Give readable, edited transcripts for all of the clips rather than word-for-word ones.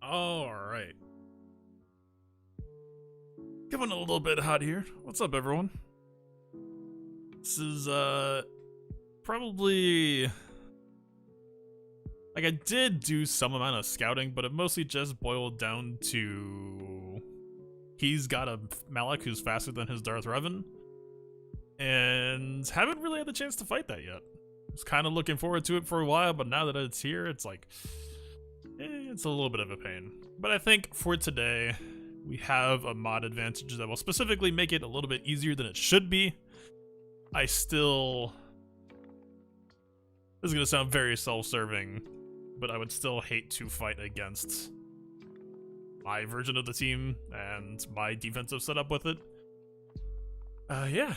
Alright. Coming a little bit hot here. What's up, everyone? This is, probably... Like, I did do some amount of scouting, but it mostly just boiled down to... He's got a Malak who's faster than his Darth Revan. And haven't really had the chance to fight that yet. I was kind of looking forward to it for a while, but now that it's here, it's like... it's a little bit of a pain. But I think for today, we have a mod advantage that will specifically make it a little bit easier than it should be. I still... This is going to sound very self-serving, but I would still hate to fight against my version of the team and my defensive setup with it. Yeah.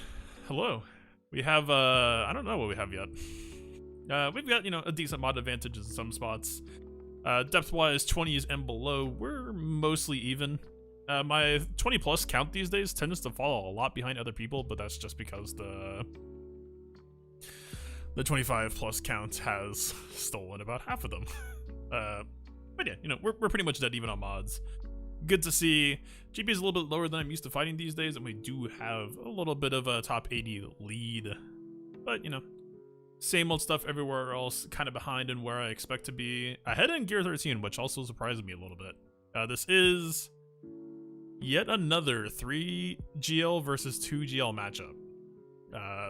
Hello. We have, I don't know what we have yet. We've got, you know, a decent mod advantage in some spots. Depth-wise, 20s and below, we're mostly even. My 20 plus count these days tends to fall a lot behind other people, but that's just because the 25 plus count has stolen about half of them. But yeah, you know, we're pretty much dead even on mods. Good to see. GP is a little bit lower than I'm used to fighting these days, and we do have a little bit of a top 80 lead. But, you know, same old stuff everywhere else, kind of behind in where I expect to be. Ahead in Gear 13, which also surprised me a little bit. This is yet another 3 GL versus 2 GL matchup.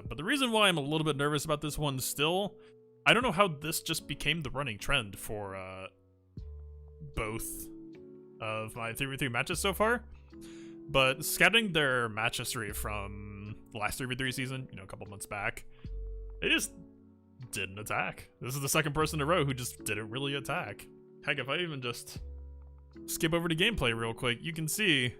But the reason why I'm a little bit nervous about this one still, I don't know how this just became the running trend for both of my 3v3 matches so far. But scouting their match history from the last 3v3 season, you know, a couple months back, they just didn't attack. This is the second person in a row who just didn't really attack. Heck, if I even just skip over to gameplay real quick, you can see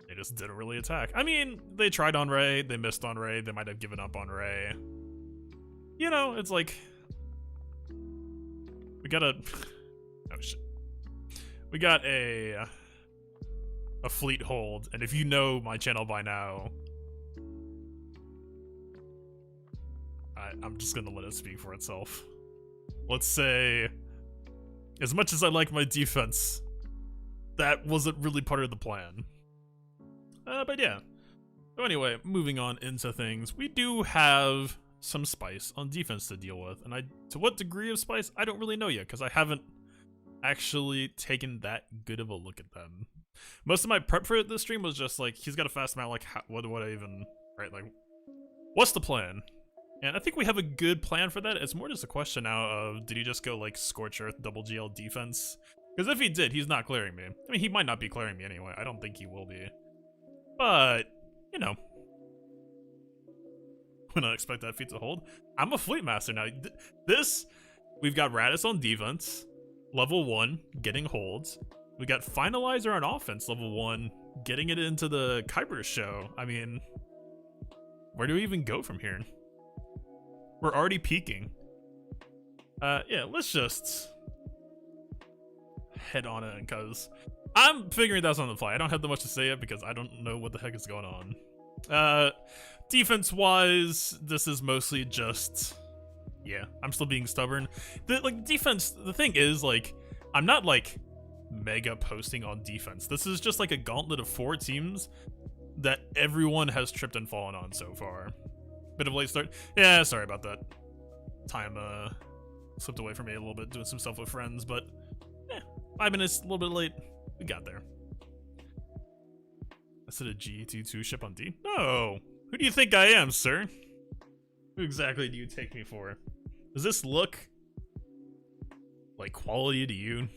they just didn't really attack. I mean, they tried on Rey, they missed on Rey, they might have given up on Rey. You know, it's like... We got a... Oh shit. We got a fleet hold, and if you know my channel by now, I'm just gonna let it speak for itself. Let's say, as much as I like my defense, that wasn't really part of the plan. But yeah. So anyway, moving on into things, we do have some spice on defense to deal with, and to what degree of spice, I don't really know yet, because I haven't actually taken that good of a look at them. Most of my prep for this stream was just like, he's got a fast mount, like, what do I even, right, like, what's the plan? And I think we have a good plan for that. It's more just a question now of, did he just go, like, Scorch Earth double GL defense? Because if he did, he's not clearing me. I mean, he might not be clearing me anyway. I don't think he will be. But, you know, would not expect that feat to hold. I'm a Fleet Master now. We've got Radis on defense, level 1, getting holds. We got Finalizer on offense, level 1, getting it into the Kyber show. I mean, where do we even go from here? We're already peaking. Yeah, let's just head on in, because I'm figuring that's on the fly. I don't have that much to say yet because I don't know what the heck is going on. Defense-wise, this is mostly just... Yeah, I'm still being stubborn. Defense, the thing is, like, I'm not, like, mega posting on defense. This is just, like, a gauntlet of 4 teams that everyone has tripped and fallen on so far. Bit of a late start. Yeah, sorry about that. Time, slipped away from me a little bit, doing some stuff with friends, but, 5 minutes, a little bit late. We got there. I said a G22 ship on D? No! Who do you think I am, sir? Who exactly do you take me for? Does this look like quality to you?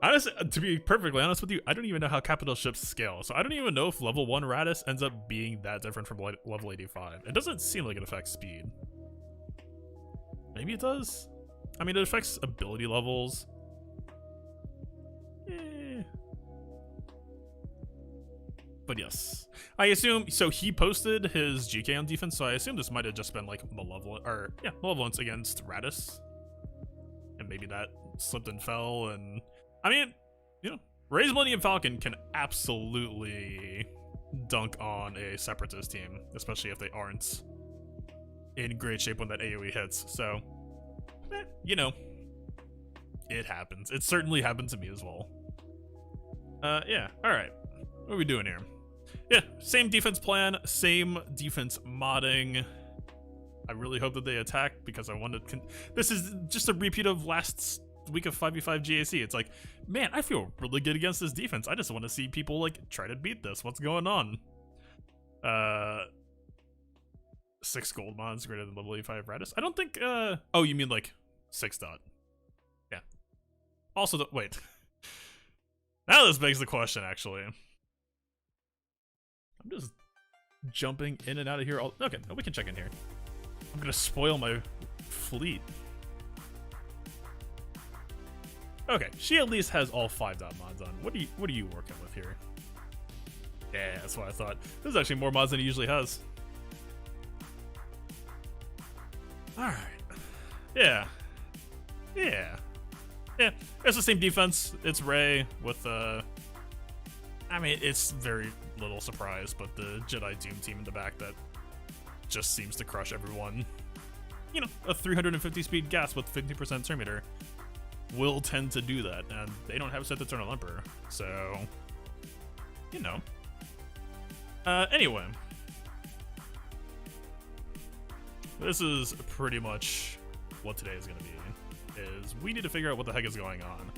Honestly, to be perfectly honest with you, I don't even know how capital ships scale, so I don't even know if level 1 Radis ends up being that different from level 85. It doesn't seem like it affects speed. Maybe it does? I mean, it affects ability levels. But yes, I assume, so he posted his GK on defense, so I assume this might have just been like Malevolence against Radis. And maybe that slipped and fell, and I mean, you know, Rey's Millennium Falcon can absolutely dunk on a Separatist team, especially if they aren't in great shape when that AoE hits. So, you know, it happens. It certainly happened to me as well. Yeah, alright. What are we doing here? Yeah, same defense plan, same defense modding. I really hope that they attack because I want to... This is just a repeat of last week of 5v5 GAC. It's like, man, I feel really good against this defense. I just want to see people, like, try to beat this. What's going on? 6 gold mods greater than level 85 Radis. I don't think, oh, you mean, like, 6 dot. Yeah. Also, wait. Now this begs the question, actually. I'm just jumping in and out of here. Okay, we can check in here. I'm gonna spoil my fleet. Okay, she at least has all 5 dot mods on. What are you working with here? Yeah, that's what I thought. This is actually more mods than he usually has. Alright. Yeah. It's the same defense. It's Rey with I mean, it's very little surprise, but the Jedi Doom team in the back that just seems to crush everyone. You know, a 350 speed gas with 50% turn meter will tend to do that, and they don't have Sith Eternal Emperor, so, you know. Anyway. This is pretty much what today is going to be, is we need to figure out what the heck is going on.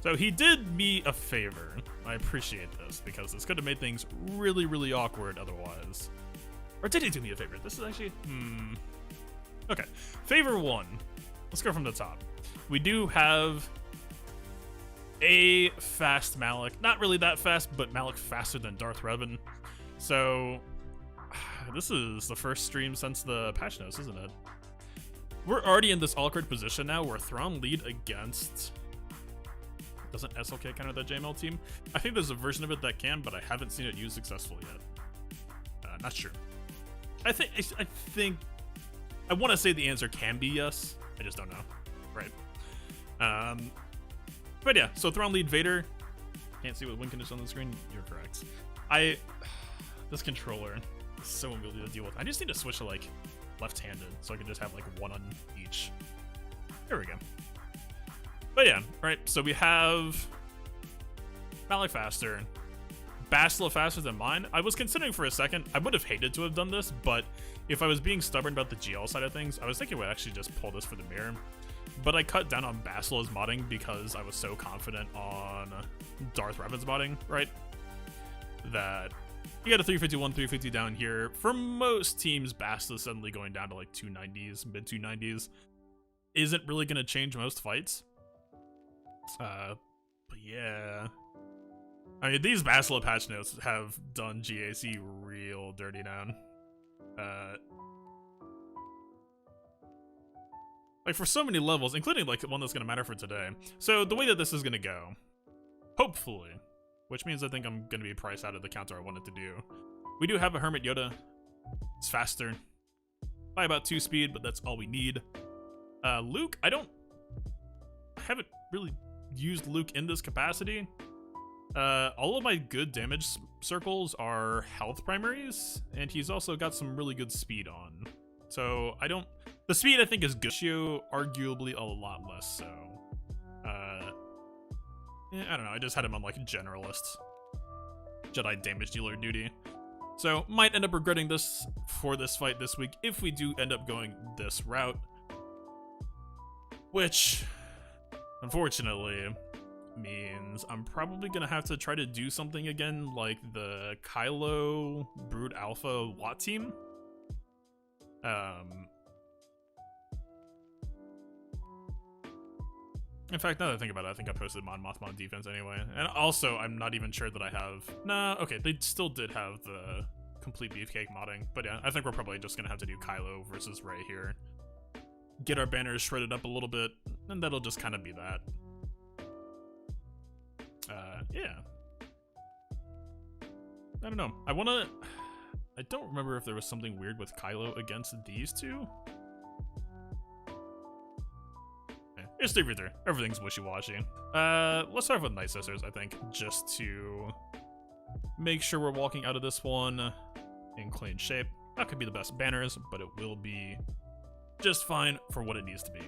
So he did me a favor. I appreciate this, because this could have made things really, really awkward otherwise. Or did he do me a favor? This is actually, Okay, favor 1. Let's go from the top. We do have a fast Malak. Not really that fast, but Malak faster than Darth Revan. So, this is the first stream since the patch notes, isn't it? We're already in this awkward position now where Thrawn lead against... Doesn't SLK counter that JML team? I think there's a version of it that can, but I haven't seen it used successfully yet. Not sure. I think... I want to say the answer can be yes. I just don't know. Right. But yeah, so Thrawn lead Vader. Can't see what win condition on the screen. You're correct. This controller is so unwieldy to deal with. I just need to switch to like left-handed so I can just have like one on each. There we go. But yeah, right. So we have Malak faster, Bastila faster than mine. I was considering for a second. I would have hated to have done this, but if I was being stubborn about the GL side of things, I was thinking we'd actually just pull this for the mirror. But I cut down on Bastila's modding because I was so confident on Darth Revan's modding, right? That you got a 351, 350 down here. For most teams, Bastila suddenly going down to like 290s, mid 290s, isn't really going to change most fights. But yeah. I mean, these Bastila patch notes have done GAC real dirty down. Like for so many levels, including like one that's gonna matter for today. So the way that this is gonna go, hopefully, which means I think I'm gonna be priced out of the counter I wanted to do. We do have a Hermit Yoda. It's faster by about 2 speed, but that's all we need. Luke, I haven't really used Luke in this capacity. All of my good damage circles are health primaries, and he's also got some really good speed on. So the speed I think is good, arguably a lot less so. I don't know, I just had him on like generalist Jedi damage dealer duty. So might end up regretting this for this fight this week if we do end up going this route. Which, unfortunately, means I'm probably gonna have to try to do something again like the Kylo Brood Alpha Watt team. In fact, now that I think about it, I think I posted Mon Mothma defense anyway. And also, I'm not even sure that I have... Nah, okay, they still did have the complete beefcake modding. But yeah, I think we're probably just gonna have to do Kylo versus Rey here. Get our banners shredded up a little bit, and that'll just kind of be that. Yeah. I don't know. I don't remember if there was something weird with Kylo against these two. It's 3v3. Everything's wishy-washy. Let's start with Night Sisters, I think, just to make sure we're walking out of this one in clean shape. Not gonna be the best banners, but it will be just fine for what it needs to be.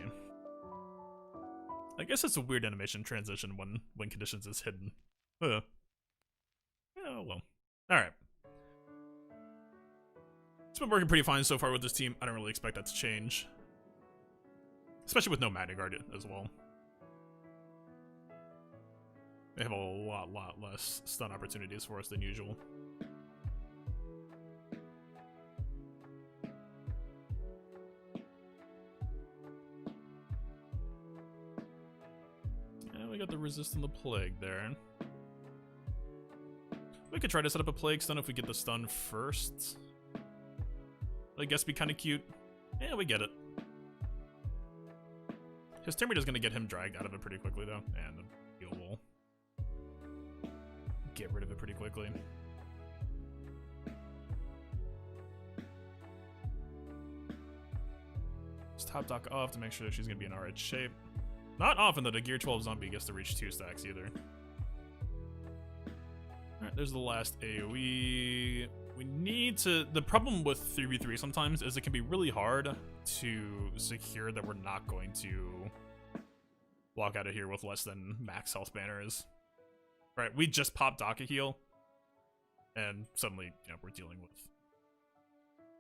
I guess it's a weird animation transition when conditions is hidden. Yeah, well. Alright. It's been working pretty fine so far with this team. I don't really expect that to change. Especially with no Magna Guard as well. They have a lot less stun opportunities for us than usual. Yeah, we got the resist and the plague there. We could try to set up a plague stun if we get the stun first. I guess be kind of cute. Yeah, we get it. His Terminator's gonna get him dragged out of it pretty quickly though, and the heal will get rid of it pretty quickly. Just top dock off to make sure that she's gonna be in alright shape. Not often that a Gear 12 zombie gets to reach 2 stacks either. Alright, there's the last AoE. We need to... The problem with 3v3 sometimes is it can be really hard to secure that we're not going to walk out of here with less than max health banners. Right, we just popped Daka heal, and suddenly, you know, we're dealing with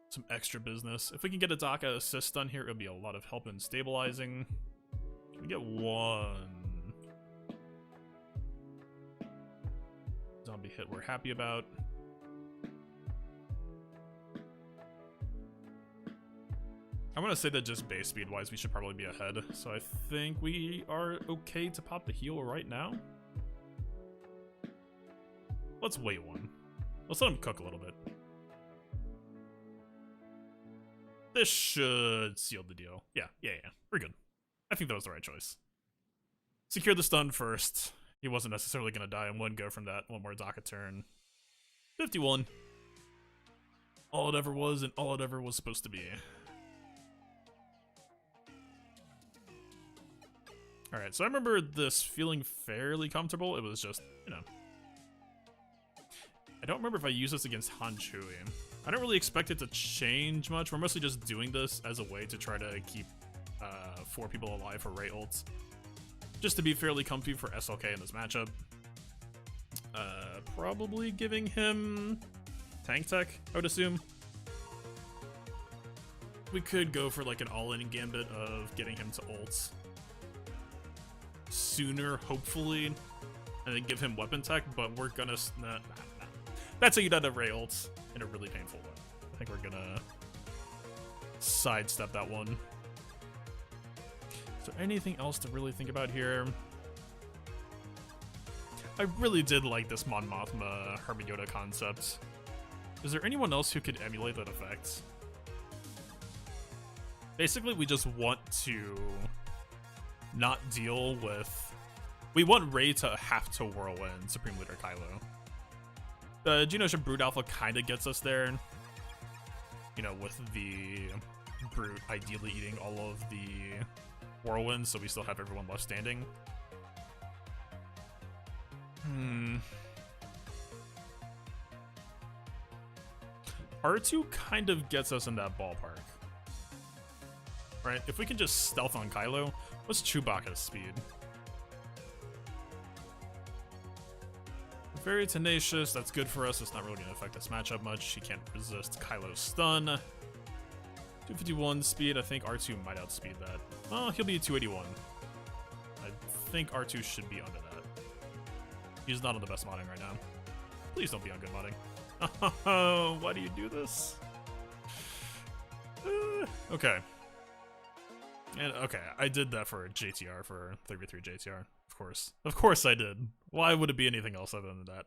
some extra business. If we can get a Daka assist done here, it'll be a lot of help in stabilizing. We get one zombie hit we're happy about. I want to say that just base speed wise we should probably be ahead, so I think we are okay to pop the heal right now. Let's wait one. Let's let him cook a little bit. This should seal the deal. Yeah, we're good. I think that was the right choice. Secure the stun first. He wasn't necessarily going to die in one go from that. One more Daka turn. 51. All it ever was and all it ever was supposed to be. Alright, so I remember this feeling fairly comfortable. It was just, you know. I don't remember if I used this against Han Chui. I don't really expect it to change much. We're mostly just doing this as a way to try to keep 4 people alive for Ray ults. Just to be fairly comfy for SLK in this matchup. Probably giving him tank tech, I would assume. We could go for like an all-in gambit of getting him to ult sooner, hopefully, and then give him weapon tech, but we're gonna... Nah. That's how you done a Ray ult in a really painful way. I think we're gonna sidestep that one. Is there anything else to really think about here? I really did like this Mon Mothma Hermit Yoda concept. Is there anyone else who could emulate that effect? Basically, we just want to not deal with... We want Rey to have to whirlwind Supreme Leader Kylo. The Genosha Brute Alpha kind of gets us there. You know, with the Brute ideally eating all of the whirlwinds, so we still have everyone left standing. R2 kind of gets us in that ballpark. Right? If we can just stealth on Kylo, what's Chewbacca's speed? Very tenacious, that's good for us. It's not really going to affect this matchup much. He can't resist Kylo's stun. 251 speed, I think R2 might outspeed that. Well, he'll be 281. I think R2 should be under that. He's not on the best modding right now. Please don't be on good modding. Oh, why do you do this? Okay. And okay, I did that for JTR, for 3v3 JTR. Of course. Of course I did. Why would it be anything else other than that?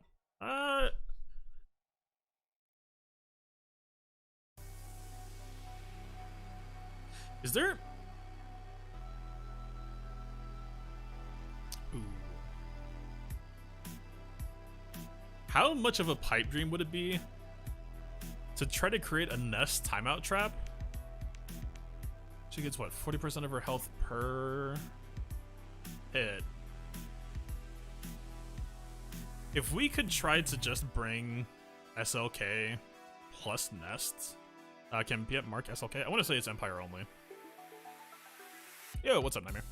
Is there... Ooh. How much of a pipe dream would it be to try to create a Nest timeout trap? She gets, what, 40% of her health per hit. If we could try to just bring SLK plus Nest Can be at Mark SLK. I want to say it's Empire only. Yo, what's up, Nightmare?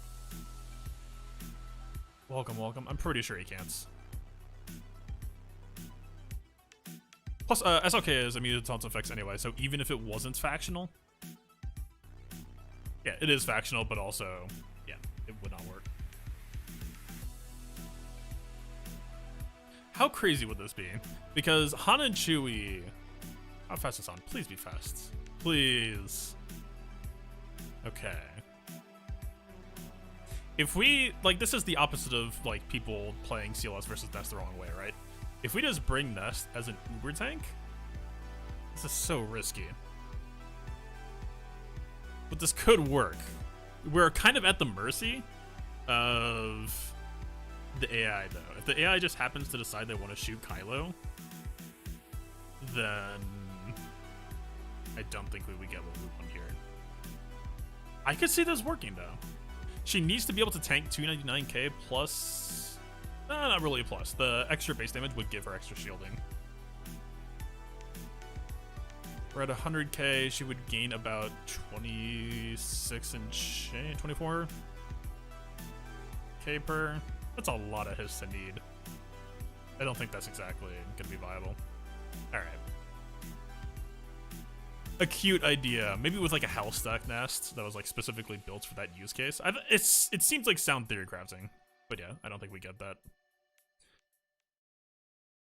Welcome, welcome. I'm pretty sure he can't. Plus, SLK is immune to taunt effects anyway, so even if it wasn't factional, yeah, it is factional, but also, yeah, it would not work. How crazy would this be? Because Han and Chewie, how fast is Han? Please be fast, please. Okay. If we, like, this is the opposite of, like, people playing CLS versus Nest the wrong way, right? If we just bring Nest as an Uber tank, this is so risky. But this could work. We're kind of at the mercy of the AI, though. If the AI just happens to decide they want to shoot Kylo, then I don't think we would get what we want here. I could see this working, though. She needs to be able to tank 299k plus... not really a plus. The extra base damage would give her extra shielding. We're at 100k. She would gain about 26 and 24k per. That's a lot of hits to need. I don't think that's exactly going to be viable. Alright. A cute idea. Maybe with like a Hellstack nest that was like specifically built for that use case. It seems like sound theory crafting. But yeah, I don't think we get that.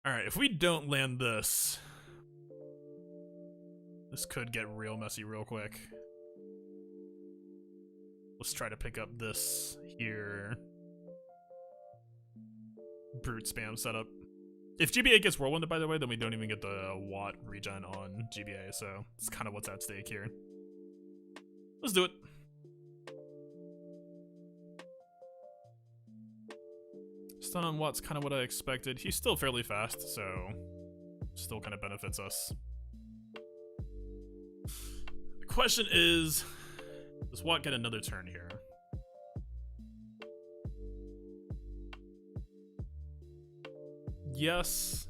Alright, if we don't land this, this could get real messy real quick. Let's try to pick up this here. Brute spam setup. If GBA gets whirlwinded, by the way, then we don't even get the Watt regen on GBA, so it's kind of what's at stake here. Let's do it. Stun on Watt's kind of what I expected. He's still fairly fast, so still kind of benefits us. The question is, does Watt get another turn here? Yes,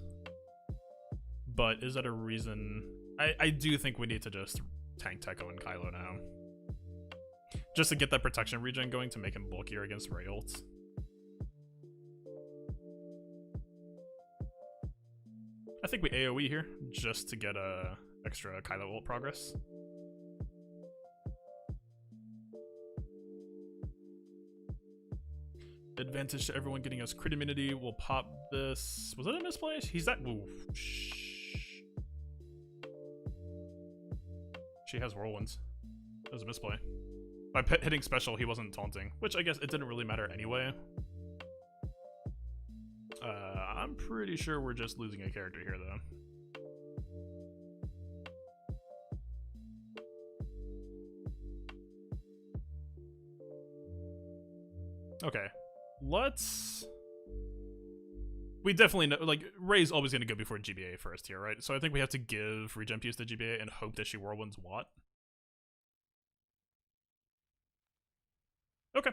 but is that a reason? I do think we need to just tank Tekko and Kylo now. Just to get that protection regen going to make him bulkier against Ray ults. I think we AoE here, just to get a extra Kylo ult progress. Advantage to everyone getting us crit immunity. We'll pop this. Was that a misplay? He's that. Ooh. Shh. She has whirlwinds. That was a misplay. By hitting special, he wasn't taunting, which I guess it didn't really matter anyway. I'm pretty sure we're just losing a character here, though. Okay. We definitely know, like, Ray's always going to go before GBA first here, right? So I think we have to give regen piece to GBA and hope that she whirlwinds Watt. Okay.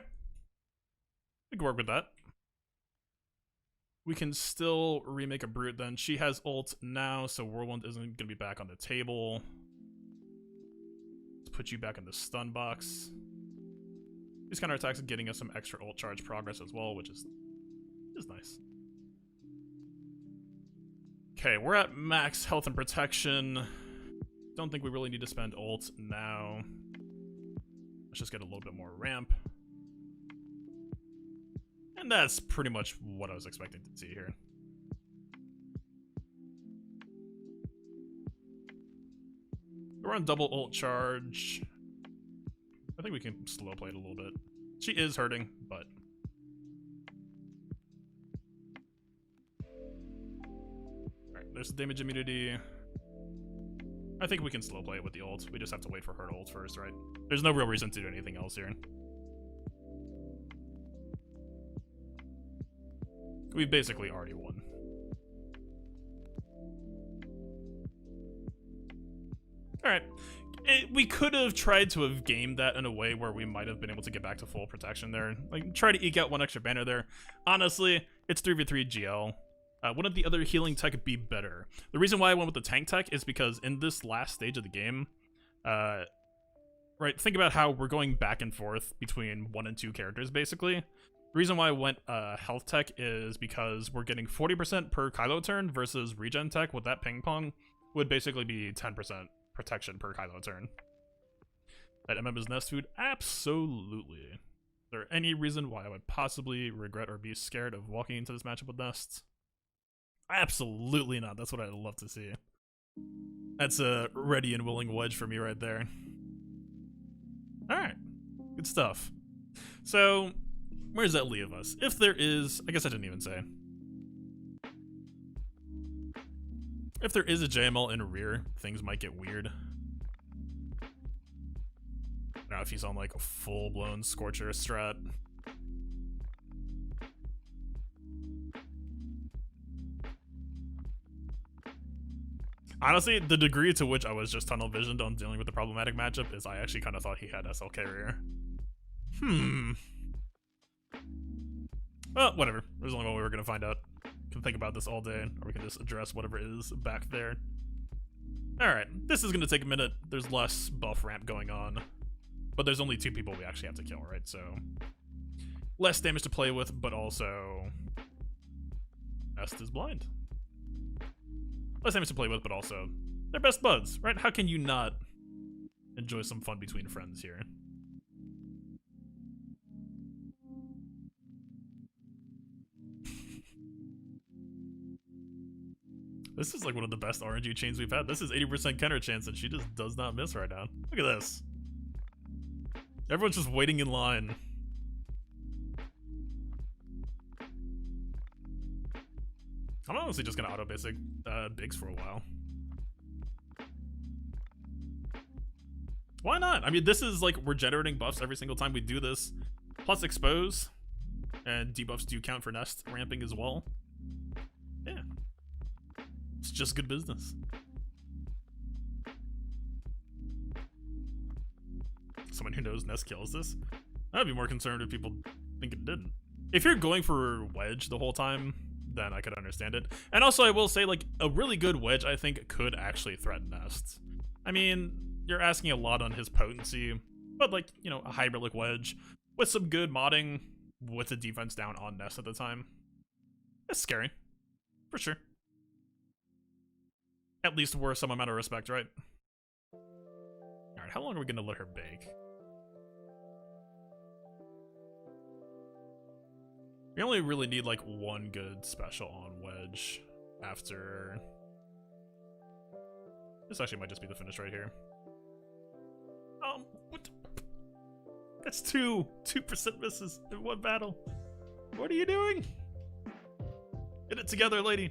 We can work with that. We can still remake a Brute then. She has ult now, so whirlwind isn't going to be back on the table. Let's put you back in the stun box. These counterattacks are getting us some extra ult charge progress as well, which is nice. Okay, we're at max health and protection. Don't think we really need to spend ult now. Let's just get a little bit more ramp. And that's pretty much what I was expecting to see here. We're on double ult charge. I think we can slow play it a little bit. She is hurting, but... Alright, there's the damage immunity. I think we can slow play it with the ult. We just have to wait for her to ult first, right? There's no real reason to do anything else here. We've basically already won. Alright. We could have tried to have gamed that in a way where we might have been able to get back to full protection there. Like, try to eke out one extra banner there. Honestly, it's 3v3 GL. Wouldn't the other healing tech be better? The reason why I went with the tank tech is because in this last stage of the game, Right, think about how we're going back and forth between 1 and 2 characters, basically. The reason why I went health tech is because we're getting 40% per Kylo turn versus regen tech with that ping pong would basically be 10% protection per Kylo turn. That MM is nest food? Absolutely. Is there any reason why I would possibly regret or be scared of walking into this matchup with nests? Absolutely not. That's what I'd love to see. That's a ready and willing wedge for me right there. Alright. Good stuff. So, where does that leave us? If there is... I guess I didn't even say. If there is a JML in rear, things might get weird. I don't know if he's on like a full-blown Scorcher strat. Honestly, the degree to which I was just tunnel visioned on dealing with the problematic matchup is I actually kind of thought he had SL carrier. Well, whatever. There's only one way we're gonna find out. Can think about this all day, or we can just address whatever is back there. Alright, this is gonna take a minute. There's less buff ramp going on. But there's only 2 people we actually have to kill, right? So, less damage to play with, but also... Nest is blind. Less damage to play with, but also... They're best buds, right? How can you not enjoy some fun between friends here? This is like one of the best RNG chains we've had. This is 80% counter chance and she just does not miss right now. Look at this. Everyone's just waiting in line. I'm honestly just gonna auto basic bigs for a while. Why not? I mean, this is like, we're generating buffs every single time we do this. Plus expose. And debuffs do count for nest ramping as well. Yeah. It's just good business. Someone who knows nest kills this. I'd be more concerned if people think it didn't. If you're going for wedge the whole time, then I could understand it. And also I will say, like, a really good wedge I think could actually threaten nests. I mean, you're asking a lot on his potency, but like, you know, a hybrid wedge with some good modding with the defense down on nest at the time. It's scary. For sure. At least worth some amount of respect, right? Alright, how long are we gonna let her bake? We only really need like one good special on wedge after... This actually might just be the finish right here. What? That's 2% misses in one battle. What are you doing? Get it together, lady.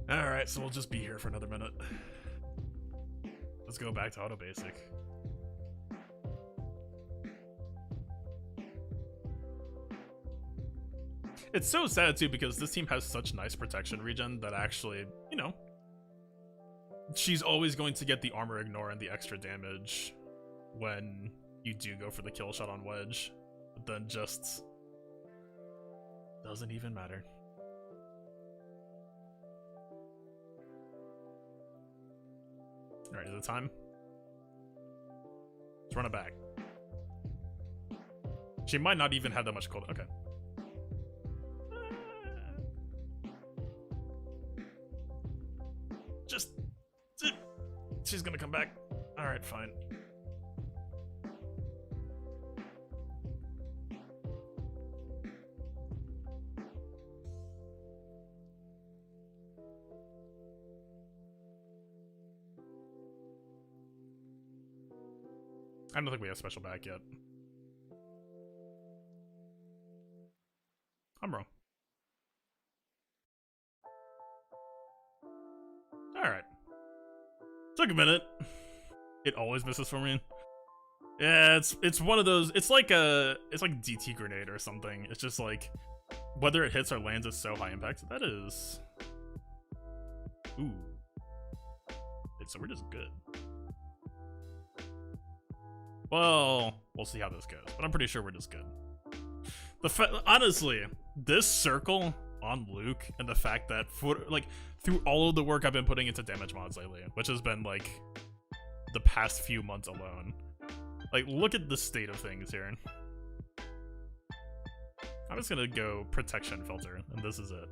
Alright, so we'll just be here for another minute. Let's go back to auto basic. It's so sad too because this team has such nice protection regen that actually, you know, she's always going to get the armor ignore and the extra damage when you do go for the kill shot on wedge, but then just doesn't even matter. Alright, is it time? Let's run it back. She might not even have that much cold. Okay. She's gonna come back. Alright, fine. I don't think we have special back yet. I'm wrong. Alright. Took a minute. It always misses for me. Yeah, it's one of those. It's like DT grenade or something. It's just like whether it hits or lands is so high impact. That is. Ooh. So we're just good. Well, we'll see how this goes, but I'm pretty sure we're just good. Honestly, this circle on Luke and the fact that through all of the work I've been putting into damage mods lately, which has been like the past few months alone, like look at the state of things here. I'm just gonna go protection filter, and this is it.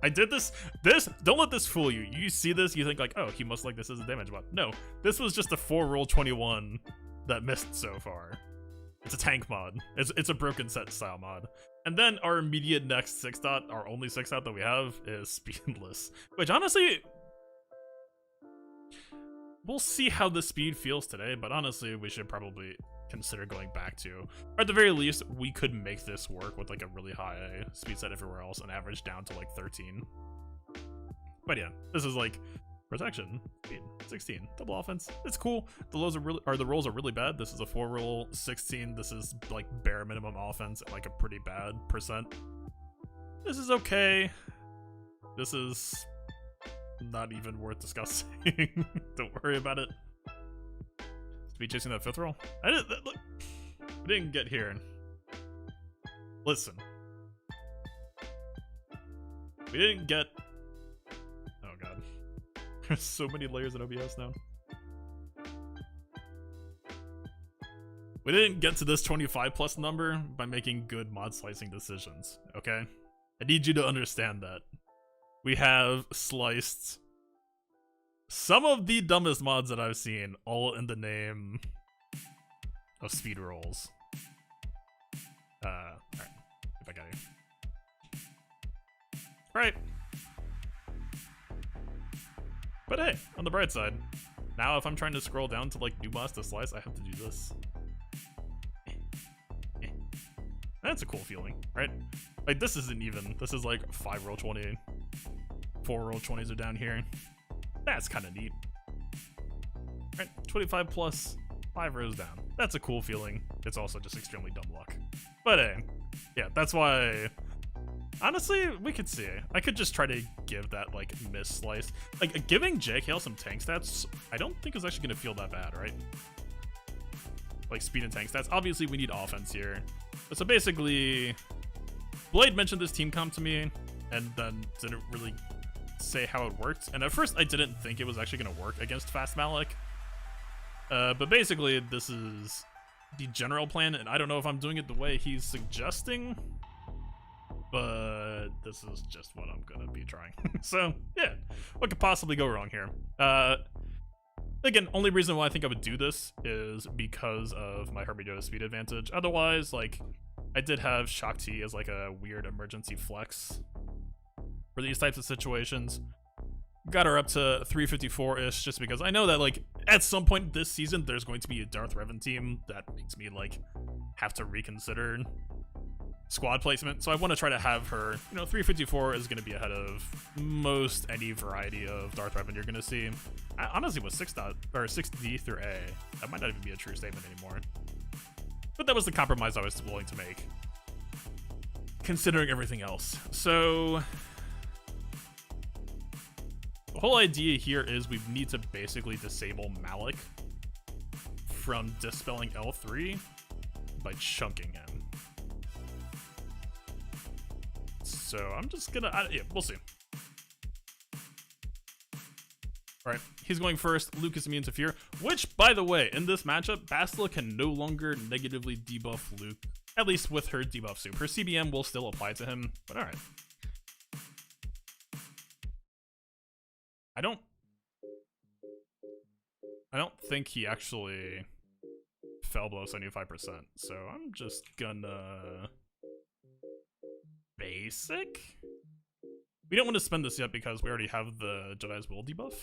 I did this, don't let this fool you. You see this, you think like, oh, he must like this as a damage mod. No, this was just a 4-roll 21 that missed so far. It's a tank mod. It's a broken set style mod. And then our immediate next 6-dot, our only 6-dot that we have, is Speedless. Which honestly, we'll see how the speed feels today, but honestly, we should probably consider going back to, or at the very least, we could make this work with like a really high speed set everywhere else and average down to like 13. But yeah, this is like protection, speed, 16, double offense. It's cool. The rolls are really bad. This is a 4-roll 16. This is like bare minimum offense at like a pretty bad percent. This is okay. This is not even worth discussing. Don't worry about it. Be chasing that 5th roll? Look, we didn't get here. Listen. We didn't get... Oh god. There's so many layers in OBS now. We didn't get to this 25+ number by making good mod slicing decisions, okay? I need you to understand that. We have sliced some of the dumbest mods that I've seen, all in the name of speed rolls. Alright, if I got you. Right. But hey, on the bright side, now if I'm trying to scroll down to like new boss to slice, I have to do this. That's a cool feeling, right? Like this isn't even, this is like 5-roll 20, 4-roll 20s are down here. That's kind of neat. Right, 25 plus 5 rows down. That's a cool feeling. It's also just extremely dumb luck. But hey, yeah, that's why. Honestly, we could see. I could just try to give that like miss slice. Like giving JK some tank stats, I don't think is actually gonna feel that bad, right? Like speed and tank stats. Obviously, we need offense here. But so basically, Blade mentioned this team comp to me, and then didn't really say how it worked, and at first I didn't think it was actually going to work against Fast Malik, but basically this is the general plan, and I don't know if I'm doing it the way he's suggesting, but this is just what I'm gonna be trying. So yeah, what could possibly go wrong here? Again, only reason why I think I would do this is because of my Hermione's speed advantage. Otherwise, like, I did have Shock T as like a weird emergency flex for these types of situations. Got her up to 354-ish just because I know that like at some point this season there's going to be a Darth Revan team that makes me like have to reconsider squad placement. So I want to try to have her, you know, 354 is going to be ahead of most any variety of Darth Revan you're going to see. Honestly, with 6D through A, that might not even be a true statement anymore. But that was the compromise I was willing to make, considering everything else. So the whole idea here is we need to basically disable Malik from dispelling L3 by chunking him. So I'm just gonna, yeah, we'll see. All right, he's going first. Luke is immune to fear, which, by the way, in this matchup, Bastila can no longer negatively debuff Luke, at least with her debuff soup. Her CBM will still apply to him, but all right. I don't think he actually fell below 75%, so I'm just gonna basic. We don't want to spend this yet because we already have the Jedi's Will debuff.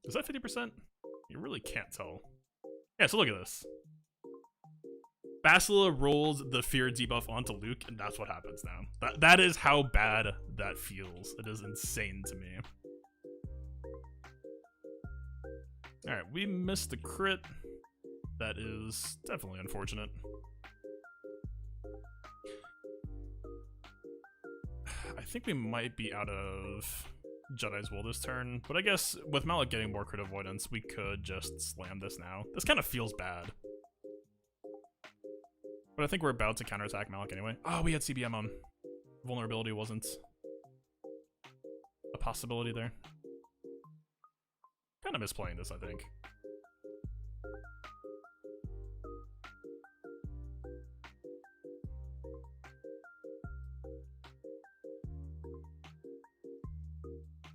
Is that 50%? You really can't tell. Yeah, so look at this. Bastila rolls the fear debuff onto Luke, and that's what happens now. That is how bad that feels. It is insane to me. Alright, we missed the crit. That is definitely unfortunate. I think we might be out of Jedi's Will this turn, but I guess with Malik getting more crit avoidance, we could just slam this now. This kind of feels bad. But I think we're about to counterattack Malik anyway. Oh, we had CBM on. Vulnerability wasn't a possibility there. Kind of misplaying this, I think.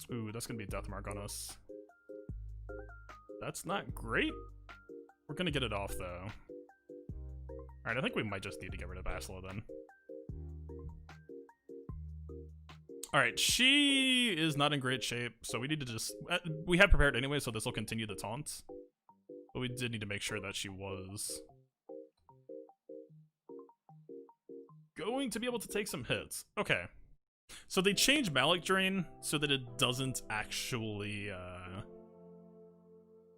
Ooh, that's gonna be a death mark on us. That's not great. We're gonna get it off though. Alright, I think we might just need to get rid of Asla then. Alright, she is not in great shape, so we need to just... we had prepared anyway, so this will continue the taunt. But we did need to make sure that she was going to be able to take some hits. Okay. So they changed Malik Drain so that it doesn't actually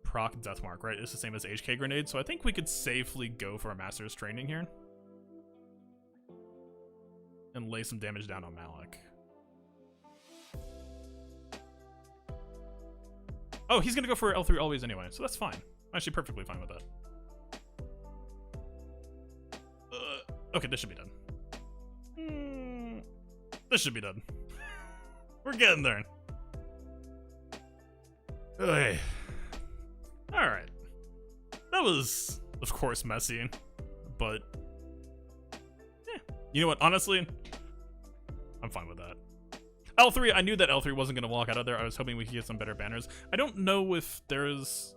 proc Deathmark, right? It's the same as HK Grenade, so I think we could safely go for a Master's Training here. And lay some damage down on Malik. Oh, he's gonna go for L3 always anyway, so that's fine. I'm actually perfectly fine with that. Okay, this should be done. This should be done. We're getting there. Okay. Alright. That was, of course, messy, but... yeah. You know what, honestly, I'm fine with that. L3, I knew that L3 wasn't going to walk out of there. I was hoping we could get some better banners. I don't know if there's...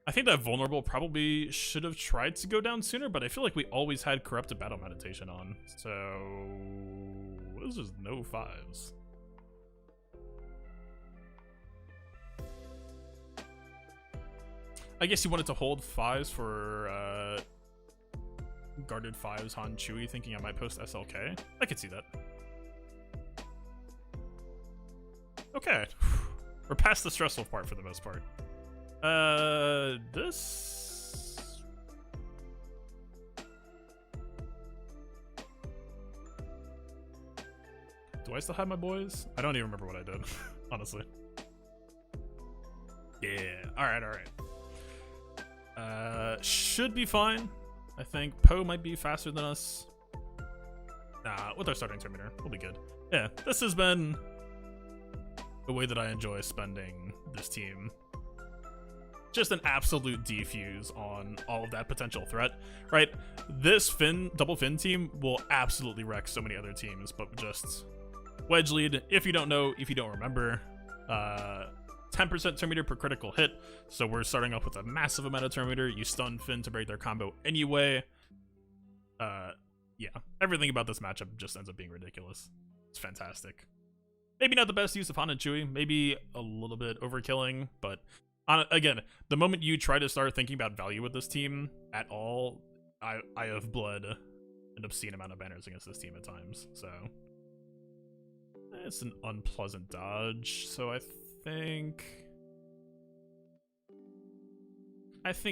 I think that Vulnerable probably should have tried to go down sooner, but I feel like we always had Corrupted Battle Meditation on. So... there's just no 5s. I guess you wanted to hold 5s for guarded 5s on Chewie, thinking I might post SLK. I could see that. Okay. We're past the stressful part for the most part. This... do I still have my boys? I don't even remember what I did, honestly. Yeah, alright. Should be fine. I think Poe might be faster than us. Nah, with our starting Terminator, we'll be good. Yeah, this has been the way that I enjoy spending this team. Just an absolute defuse on all of that potential threat, right? This double Finn team will absolutely wreck so many other teams, but just wedge lead, if you don't know, if you don't remember, 10% Terminator per critical hit, so we're starting off with a massive amount of Terminator. You stun Finn to break their combo anyway. Yeah, everything about this matchup just ends up being ridiculous. It's fantastic. Maybe not the best use of Han and Chewie, maybe a little bit overkilling, but again, the moment you try to start thinking about value with this team at all, I have bled an obscene amount of banners against this team at times, so it's an unpleasant dodge. So I think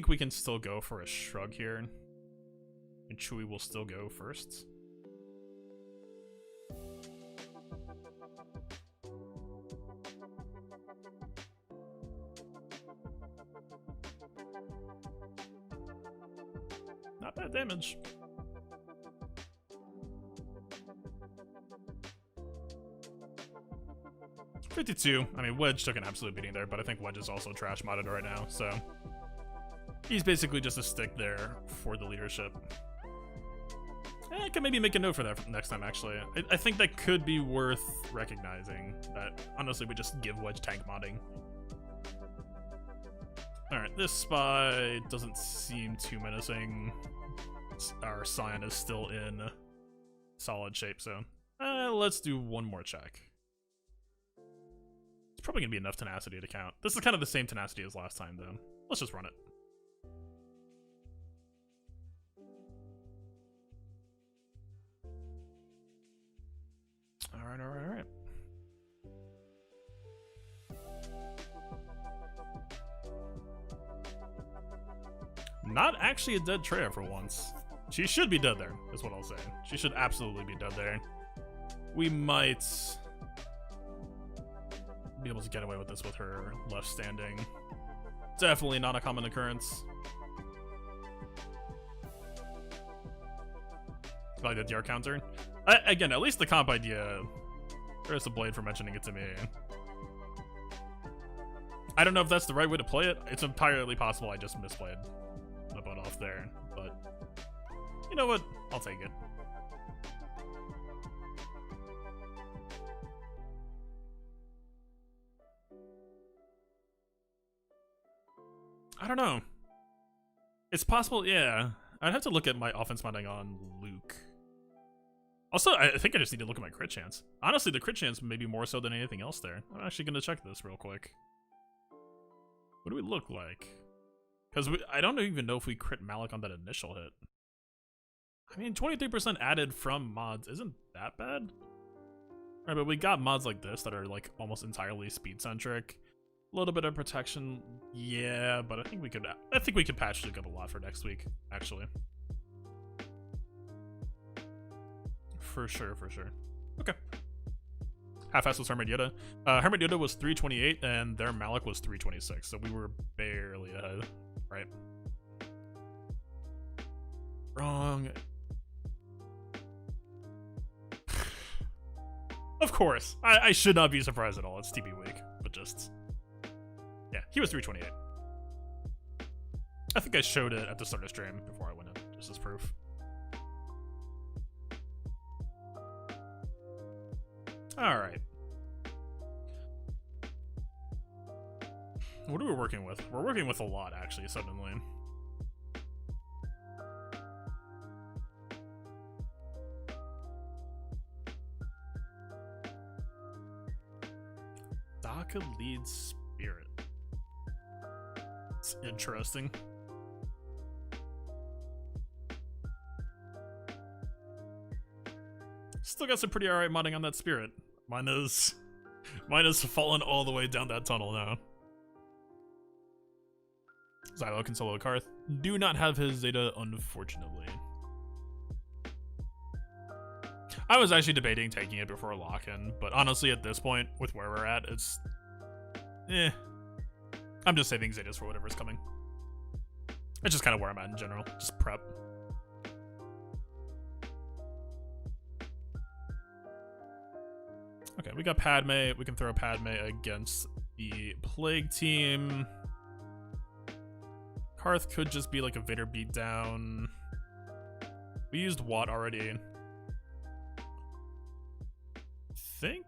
we can still go for a shrug here, and Chewie will still go first. Not bad damage. $52. I mean, Wedge took an absolute beating there, but I think Wedge is also trash modded right now, so he's basically just a stick there for the leadership. I could maybe make a note for that next time, actually. I think that could be worth recognizing, that honestly we just give Wedge tank modding. Alright, this spy doesn't seem too menacing. Our Scion is still in solid shape, so let's do one more check. It's probably gonna be enough tenacity to count. This is kind of the same tenacity as last time, though. Let's just run it. Alright. Not actually a dead Traya for once. She should be dead there, is what I'll say. She should absolutely be dead there. We might be able to get away with this with her left standing. Definitely not a common occurrence. Like the DR counter. Again, at least the comp idea. There's a blade for mentioning it to me. I don't know if that's the right way to play it. It's entirely possible I just misplayed my butt off there, but you know what? I'll take it. I don't know. It's possible, yeah. I'd have to look at my offense modding on Luke. Also, I think I just need to look at my crit chance. Honestly, the crit chance may be more so than anything else there. I'm actually going to check this real quick. What do we look like? Because I don't even know if we crit Malik on that initial hit. I mean, 23% added from mods isn't that bad. Right, but we got mods like this that are like almost entirely speed-centric. A little bit of protection, yeah, but I think we could patch Luke up a lot for next week, actually. For sure. Okay. Half-ass was Hermit Yoda. Hermit Yoda was 328, and their Malik was 326, so we were barely ahead, right? Wrong. Of course. I should not be surprised at all. It's TB week, but just... yeah, he was 328. I think I showed it at the start of stream before I went in, just as proof. Alright. What are we working with? We're working with a lot, actually, suddenly. Daka leads Spirit. It's interesting. Still got some pretty alright modding on that Spirit. Mine has fallen all the way down that tunnel now. Xylo can solo Karth. Do not have his Zeta, unfortunately. I was actually debating taking it before lock-in, but honestly at this point, with where we're at, it's... I'm just saving Zetas for whatever's coming. It's just kind of where I'm at in general. Just prep. Okay, we got Padme. We can throw Padme against the Plague team. Karth could just be like a Vader beatdown. We used Watt already. Think?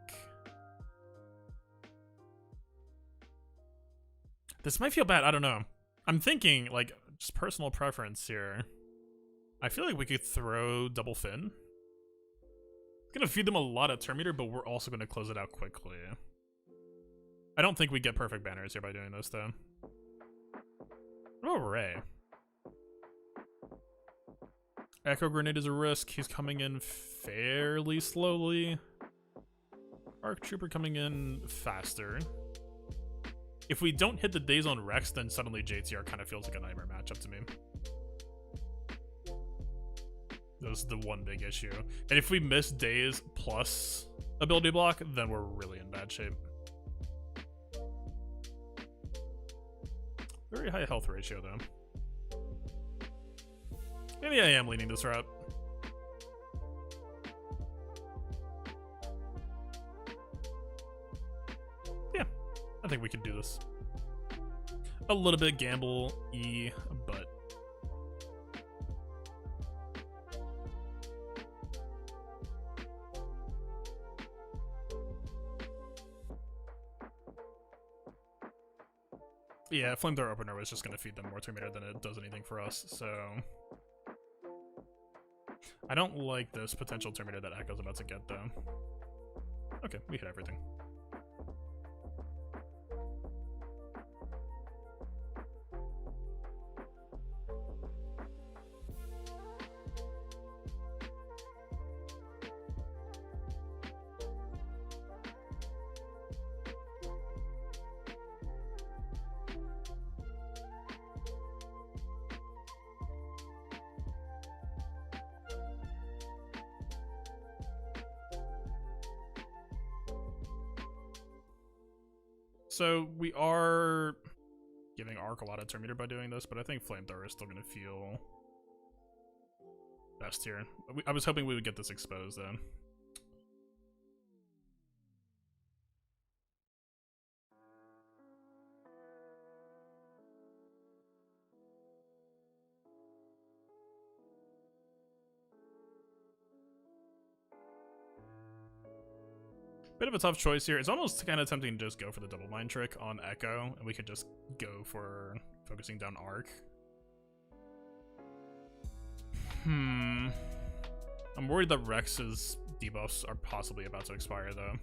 This might feel bad, I don't know. I'm thinking, like, just personal preference here. I feel like we could throw Double Fin. It's gonna feed them a lot of turn meter, but we're also gonna close it out quickly. I don't think we get perfect banners here by doing this, though. What about Ray? Echo Grenade is a risk. He's coming in fairly slowly. Arc Trooper coming in faster. If we don't hit the Days on Rex, then suddenly JTR kind of feels like a nightmare matchup to me. That's the one big issue. And if we miss Days plus ability block, then we're really in bad shape. Very high health ratio, though. Maybe I am leaning this route. Yeah, I think we could do this. A little bit gamble-y, but... yeah, Flamethrower Opener was just going to feed them more turn meter than it does anything for us, so... I don't like this potential turn meter that Echo's about to get, though. Okay, we hit everything. So we are giving Arc a lot of turn meter by doing this, but I think Flamethrower is still going to feel best here. I was hoping we would get this exposed, though. Bit of a tough choice here. It's almost kind of tempting to just go for the double mind trick on Echo, and we could just go for focusing down Arc. I'm worried that Rex's debuffs are possibly about to expire, though.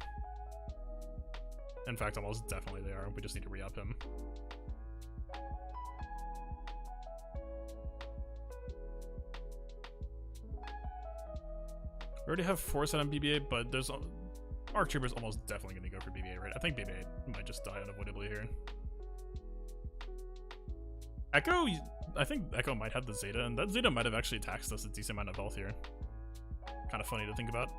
In fact, almost definitely they are. We just need to re-up him. We already have Force out on BB-8, but there's Arc Trooper's almost definitely going to go for BB-8, right? I think BB-8 might just die unavoidably here. Echo, I think Echo might have the Zeta, and that Zeta might have actually taxed us a decent amount of health here. Kind of funny to think about.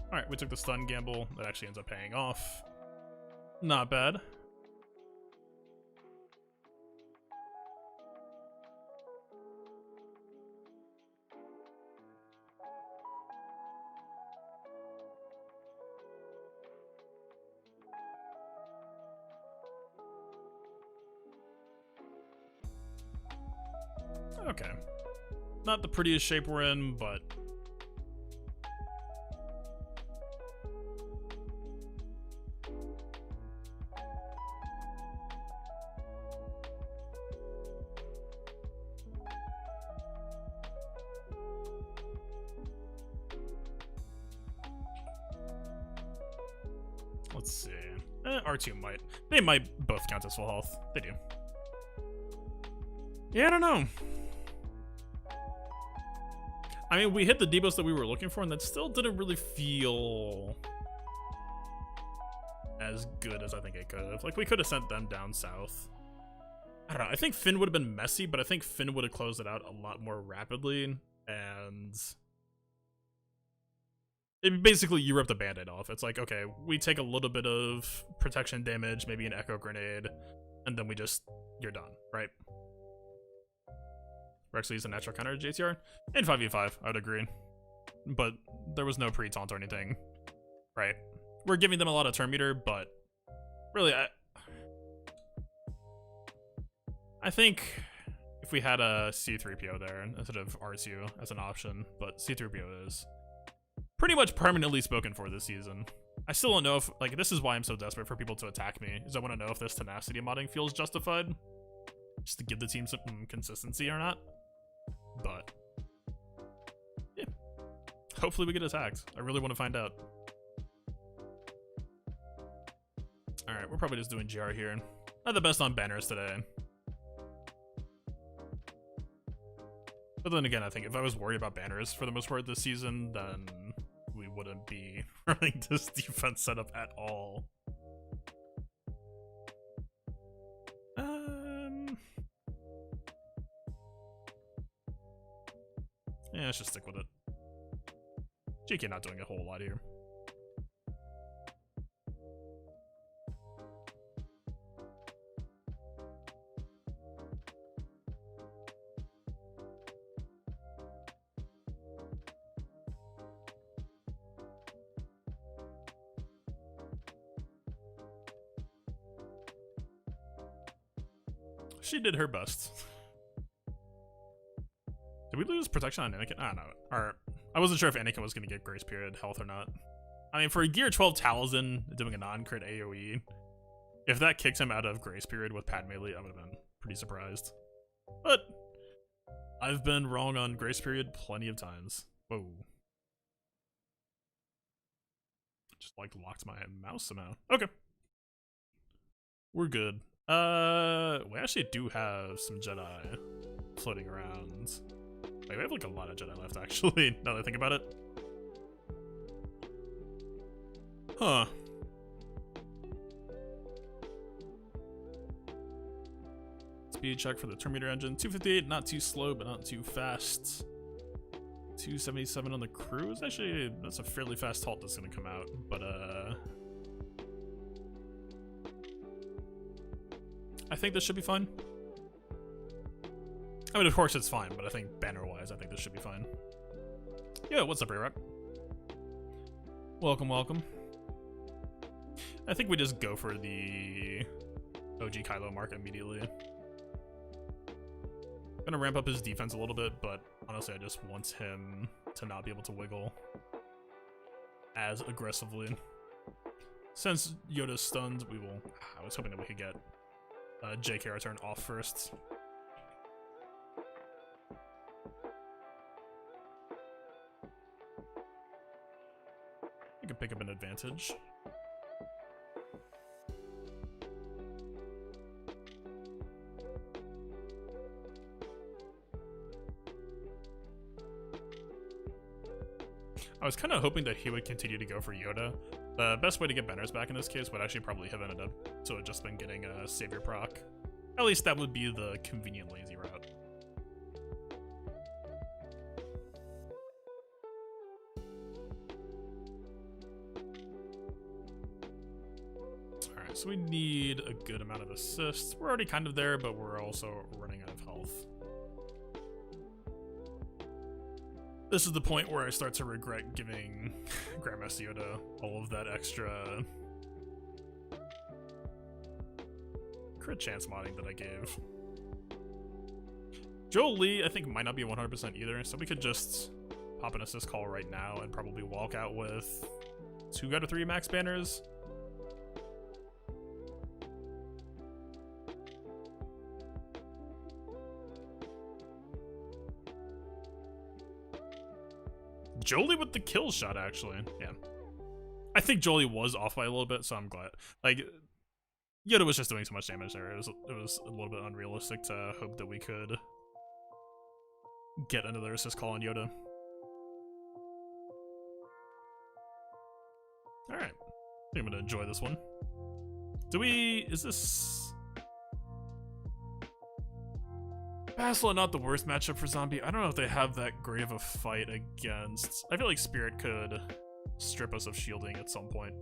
Alright, we took the stun gamble. That actually ends up paying off. Not bad. Okay. Not the prettiest shape we're in, but... let's see. R2 might. They might both count as full health. They do. Yeah, I don't know. I mean, we hit the debuffs that we were looking for, and that still didn't really feel as good as I think it could have. Like, we could have sent them down south. I don't know. I think Finn would have been messy, but I think Finn would have closed it out a lot more rapidly, and it basically, you rip the band-aid off. It's like, okay, we take a little bit of protection damage, maybe an Echo Grenade, and then you're done, right? We're actually using a natural counter to JTR. In 5v5, I would agree. But there was no pre-taunt or anything, right? We're giving them a lot of turn meter, but really, I think if we had a C-3PO there instead of R2 as an option, but C-3PO is pretty much permanently spoken for this season. I still don't know if, like, this is why I'm so desperate for people to attack me, is I want to know if this tenacity modding feels justified, just to give the team some consistency or not. But yeah, hopefully we get attacked. I really want to find out. Alright, we're probably just doing GR here. Not the best on banners today. But then again, I think if I was worried about banners for the most part this season, then we wouldn't be running this defense setup at all. Yeah, let's just stick with it. GK not doing a whole lot here. She did her best. Did we lose protection on Anakin? I don't know. Or, I wasn't sure if Anakin was going to get Grace Period health or not. I mean, for a Gear 12 Talzin doing a non-crit AoE, if that kicks him out of Grace Period with Pad Melee, I would have been pretty surprised. But I've been wrong on Grace Period plenty of times. Whoa. Just like locked my mouse somehow. Okay. We're good. We actually do have some Jedi floating around. Wait, we have like a lot of Jedi left, actually, now that I think about it. Huh. Speed check for the Terminator engine. 258, not too slow, but not too fast. 277 on the cruise. Actually, that's a fairly fast halt that's gonna come out, but I think this should be fine. I mean, of course it's fine, but I think banner-wise, I think this should be fine. Yo, what's up, Ray-Rock? Welcome, welcome. I think we just go for the OG Kylo mark immediately. Gonna ramp up his defense a little bit, but honestly, I just want him to not be able to wiggle as aggressively. Since Yoda's stunned, we will... I was hoping that we could get JTR turn off first. You can pick up an advantage. I was kind of hoping that he would continue to go for Yoda. The best way to get banners back in this case would actually probably have ended up so it just been getting a savior proc. At least that would be the convenient lazy route. Alright, so we need a good amount of assists. We're already kind of there, but we're also running out of health. This is the point where I start to regret giving Grandmaster Yoda all of that extra crit chance modding that I gave. Joel Lee, I think, might not be 100% either, so we could just pop an assist call right now and probably walk out with 2 out of 3 max banners. Jolie with the kill shot, actually. Yeah. I think Jolie was off by a little bit, so I'm glad. Like, Yoda was just doing so much damage there. It was a little bit unrealistic to hope that we could get another assist call on Yoda. Alright. I think I'm gonna enjoy this one. Is this... Basla not the worst matchup for Zombie. I don't know if they have that great of a fight against... I feel like Spirit could strip us of shielding at some point.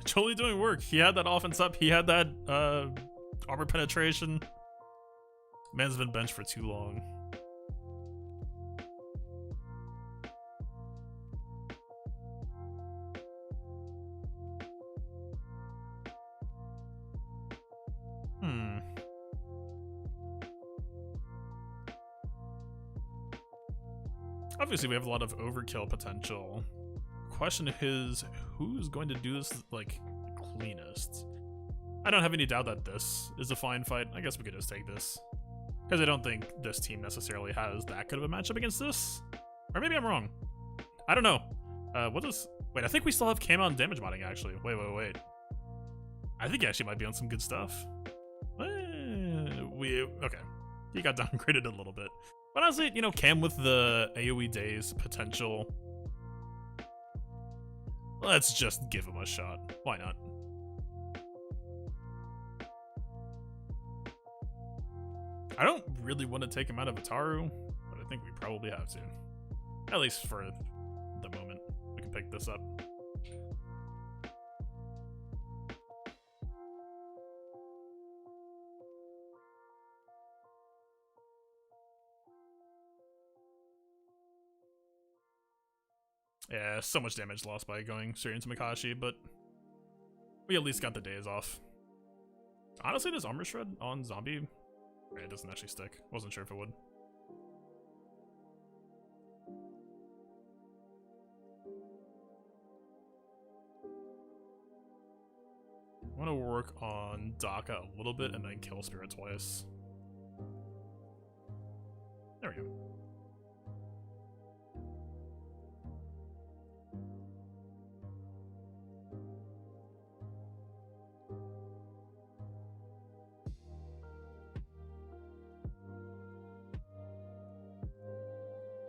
Jolie doing work. He had that offense up. He had that armor penetration. Man's been benched for too long. Obviously, we have a lot of overkill potential. Question is, who's going to do this, like, cleanest? I don't have any doubt that this is a fine fight. I guess we could just take this. Because I don't think this team necessarily has that good of a matchup against this. Or maybe I'm wrong. I don't know. Wait, I think we still have Cam on damage modding, actually. Wait. I think he actually might be on some good stuff. Okay. He got downgraded a little bit. But honestly, you know, Cam with the AoE days potential. Let's just give him a shot. Why not? I don't really want to take him out of Ataru, but I think we probably have to. At least for the moment. We can pick this up. Yeah, so much damage lost by going straight into Makashi, but we at least got the days off. Honestly, this armor shred on Zombie, it doesn't actually stick. Wasn't sure if it would. I want to work on Daka a little bit and then kill Spirit twice. There we go.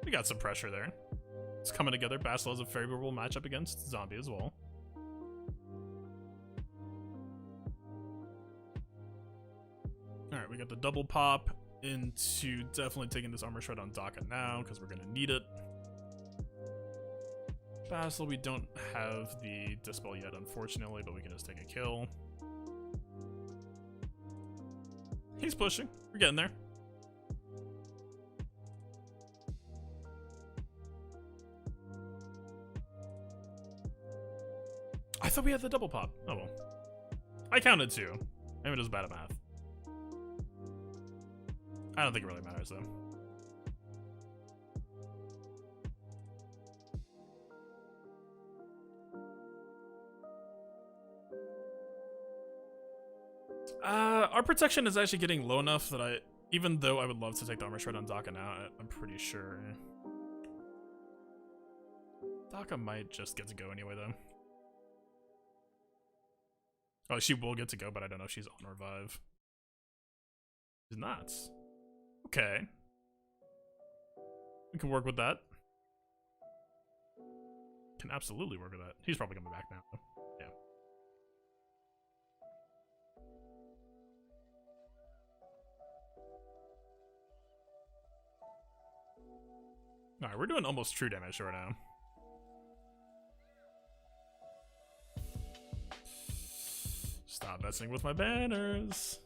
We got some pressure there. It's coming together. Basel has a favorable matchup against Zombie as well. Alright, we got the double pop into definitely taking this armor shred on Daka now, because we're going to need it. Basel, we don't have the Dispel yet, unfortunately, but we can just take a kill. He's pushing. We're getting there. I thought we had the double pop. Oh well. I counted 2. Maybe it was bad at math. I don't think it really matters though. Our protection is actually getting low enough that even though I would love to take the armor shred on Daka now, I'm pretty sure Daka might just get to go anyway though. Oh, she will get to go, but I don't know if she's on revive. She's not. Okay. We can work with that. Can absolutely work with that. He's probably coming back now. Yeah. Alright, we're doing almost true damage right now. Stop messing with my banners.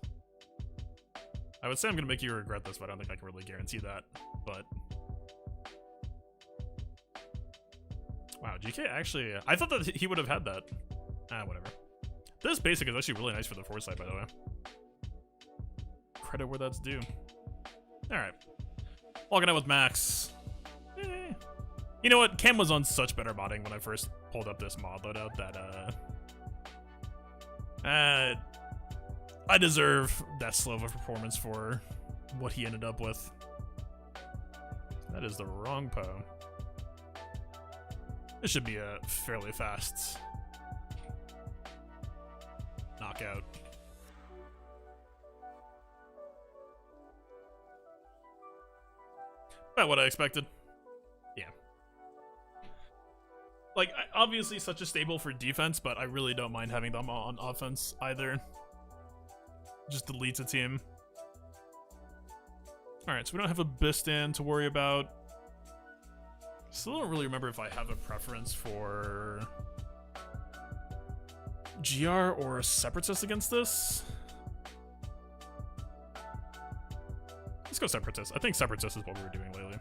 I would say I'm gonna make you regret this, but I don't think I can really guarantee that. But wow, GK actually, I thought that he would have had that. Whatever. This basic is actually really nice for the foresight, by the way. Credit where that's due. Alright. Logging out with Max. You know what? Cam was on such better modding when I first pulled up this mod loadout that I deserve that slow of a performance for what he ended up with. That is the wrong Poe. This should be a fairly fast knockout. About what I expected. Yeah. Like, obviously such a staple for defense, but I really don't mind having them on offense either. Just deletes a team. Alright, so we don't have a Bistan to worry about. Still don't really remember if I have a preference for GR or Separatist against this. Let's go Separatist. I think Separatist is what we were doing lately.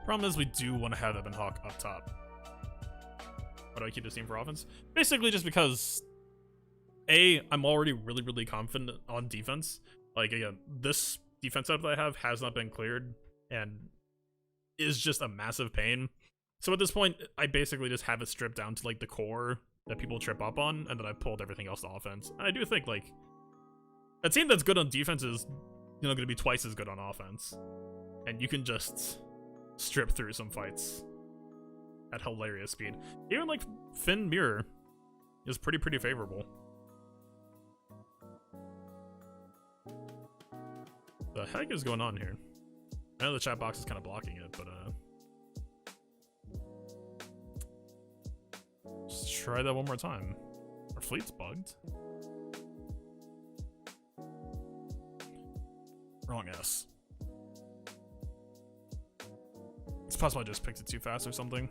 Problem is we do want to have Ebon Hawk up top. Why do I keep this team for offense? Basically just because I'm already really confident on defense. Like, again, this defense setup that I have has not been cleared and is just a massive pain. So at this point, I basically just have it stripped down to like the core that people trip up on, and then I pulled everything else to offense. And I do think like a team that's good on defense is, you know, going to be twice as good on offense, and you can just strip through some fights at hilarious speed. Even like Finn Mirror is pretty favorable. The heck is going on here? I know the chat box is kind of blocking it, but let's try that one more time. Our fleet's bugged. Wrong S. It's possible I just picked it too fast or something.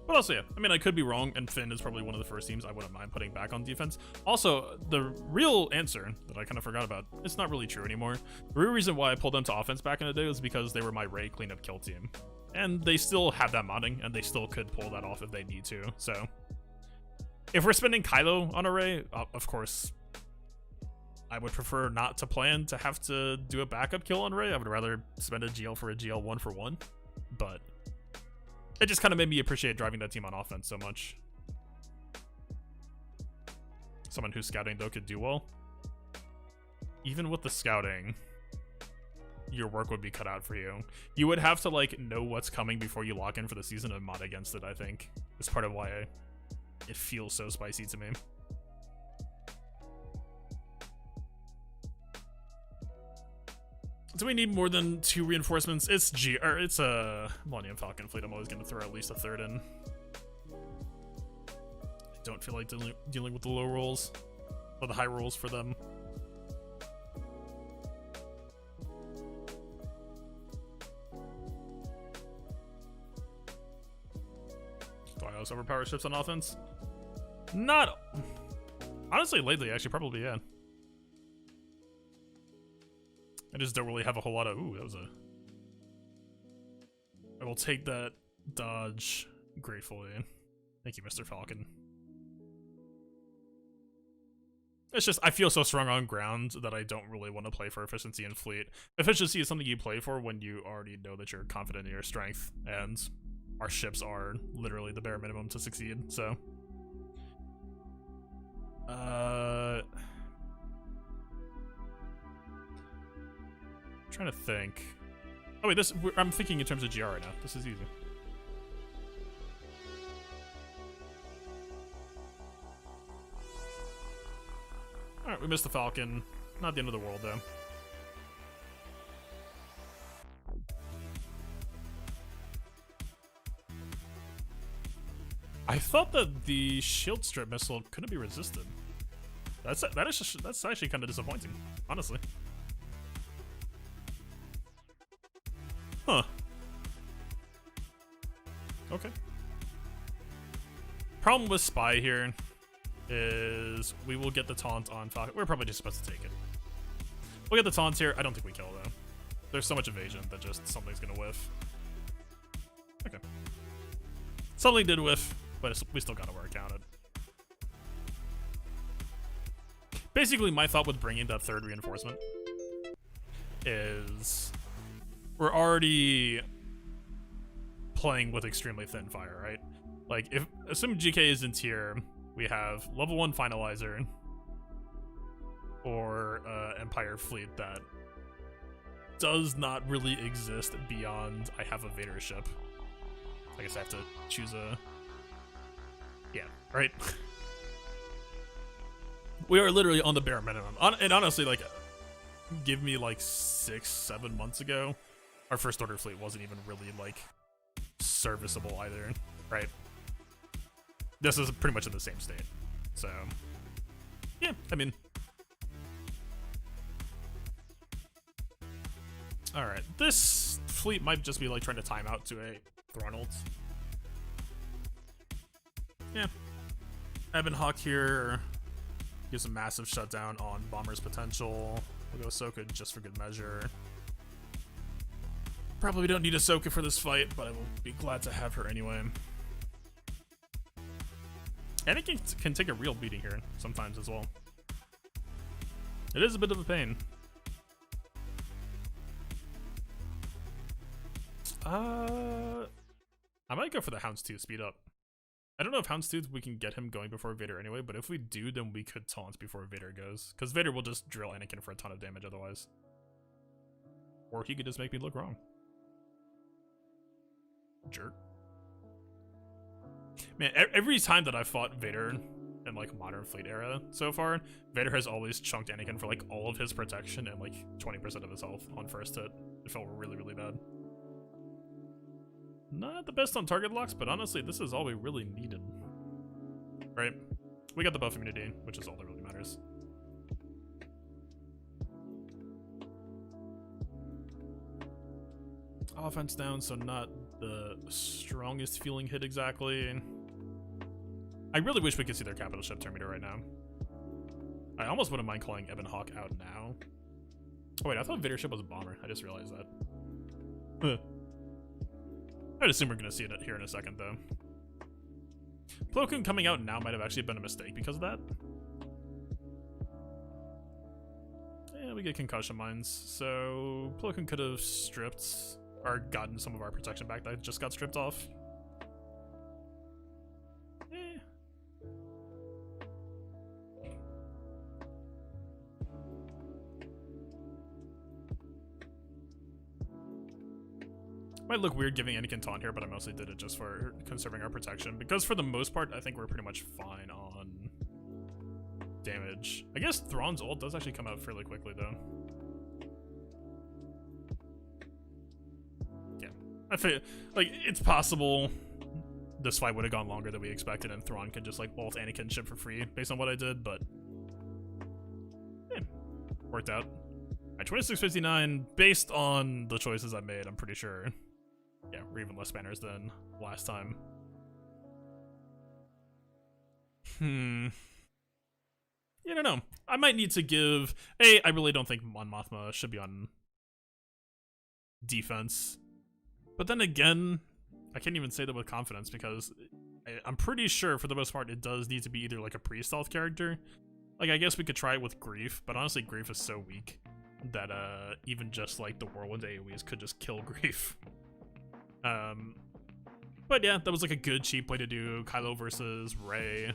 But also, yeah, I mean, I could be wrong, and Finn is probably one of the first teams I wouldn't mind putting back on defense. Also, the real answer that I kind of forgot about, it's not really true anymore. The real reason why I pulled them to offense back in the day was because they were my Rey cleanup kill team. And they still have that modding, and they still could pull that off if they need to. So, if we're spending Kylo on a Rey, of course, I would prefer not to plan to have to do a backup kill on Rey. I would rather spend a GL for a GL 1-for-1. But it just kind of made me appreciate driving that team on offense so much. Someone who's scouting, though, could do well. Even with the scouting, your work would be cut out for you. You would have to, like, know what's coming before you log in for the season and mod against it, I think. It's part of why it feels so spicy to me. Do we need more than 2 reinforcements? It's a Millennium Falcon fleet. I'm always going to throw at least a third in. I don't feel like dealing with the low rolls or the high rolls for them. most overpowered ships on offense? Not... Honestly, lately, actually, probably, yeah. I just don't really have a whole lot of... Ooh, that was a... I will take that dodge gratefully. Thank you, Mr. Falcon. It's just, I feel so strong on ground that I don't really want to play for efficiency and fleet. Efficiency is something you play for when you already know that you're confident in your strength, and our ships are literally the bare minimum to succeed, so... Trying to think. Oh wait, I'm thinking in terms of GR right now. This is easy. Alright, we missed the Falcon. Not the end of the world, though. I thought that the shield strip missile couldn't be resisted. That's actually kind of disappointing, honestly. Huh. Okay. Problem with Spy here is we will get the taunt on Falcon. We're probably just supposed to take it. We'll get the taunts here. I don't think we kill, though. There's so much evasion that just something's gonna whiff. Okay. Something did whiff, but we still gotta work on it. Basically, my thought with bringing that third reinforcement is we're already playing with extremely thin fire, right? Like, assuming GK is in tier, we have level 1 Finalizer or Empire fleet that does not really exist beyond I have a Vader ship. I guess I have to choose a... Yeah, right? We are literally on the bare minimum. And honestly, like, give me like 6-7 months ago, our first order fleet wasn't even really like serviceable either, right? This is pretty much in the same state. So, yeah, I mean. Alright, this fleet might just be like trying to time out to a Thrawn ult. Yeah. Ebon Hawk here gives a massive shutdown on Bomber's potential. We'll go Ahsoka just for good measure. Probably don't need Ahsoka for this fight, but I will be glad to have her anyway. Anakin can take a real beating here sometimes as well. It is a bit of a pain. I might go for the Houndstooth speed up. I don't know if Houndstooth we can get him going before Vader anyway, but if we do, then we could taunt before Vader goes. Because Vader will just drill Anakin for a ton of damage otherwise. Or he could just make me look wrong. Jerk. Man, every time that I've fought Vader in like modern fleet era so far, Vader has always chunked Anakin for like all of his protection and like 20% of his health on first hit. It felt really, really bad. Not the best on target locks, but honestly, this is all we really needed. Right? We got the buff immunity, which is all that really matters. Offense down, so not the strongest feeling hit exactly. I really wish we could see their capital ship turn meter right now. I almost wouldn't mind calling Ebon Hawk out now. Oh wait, I thought Vader ship was a bomber. I just realized that. I'd assume we're gonna see it here in a second, though. Plo Koon coming out now might have actually been a mistake because of that. Yeah, we get concussion mines, so Plo Koon could have stripped or gotten some of our protection back that just got stripped off. Might look weird giving Anakin taunt here, but I mostly did it just for conserving our protection. Because for the most part, I think we're pretty much fine on damage. I guess Thrawn's ult does actually come out fairly quickly, though. Yeah. I feel like it's possible this fight would have gone longer than we expected, and Thrawn can just like ult Anakin ship for free based on what I did, but yeah, worked out. At 2659, based on the choices I made, I'm pretty sure. Yeah, we're even less banners than last time. I don't know. I might need to give... I really don't think Mon Mothma should be on defense. But then again, I can't even say that with confidence because I'm pretty sure for the most part it does need to be either like a pre-stealth character. Like, I guess we could try it with Grief, but honestly Grief is so weak that even just like the Whirlwind AoEs could just kill Grief. But yeah, that was like a good cheap way to do Kylo versus Rey.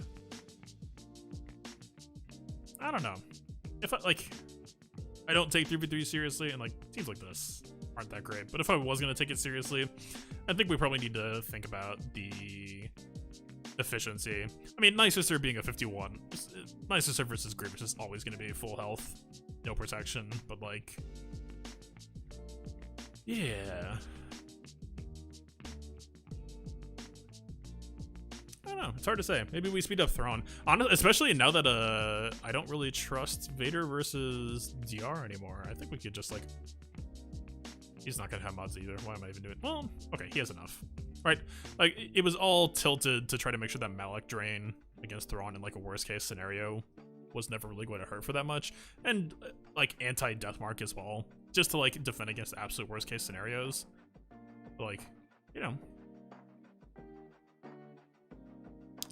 I don't know. If I don't take 3v3 seriously, and like teams like this aren't that great, but if I was gonna take it seriously, I think we probably need to think about the efficiency. I mean, Night Sister being a 51, Night Sister versus Grief is just always gonna be full health, no protection, but like, yeah. I don't know, it's hard to say. Maybe we speed up Thrawn. Honestly, especially now that I don't really trust Vader versus DR anymore. I think we could just like... He's not gonna have mods either. Why am I even doing it? Well, okay, he has enough. Right? Like, it was all tilted to try to make sure that Malak drain against Thrawn in like a worst case scenario was never really going to hurt for that much. And like anti-Deathmark as well. Just to like defend against absolute worst case scenarios. But, like, you know.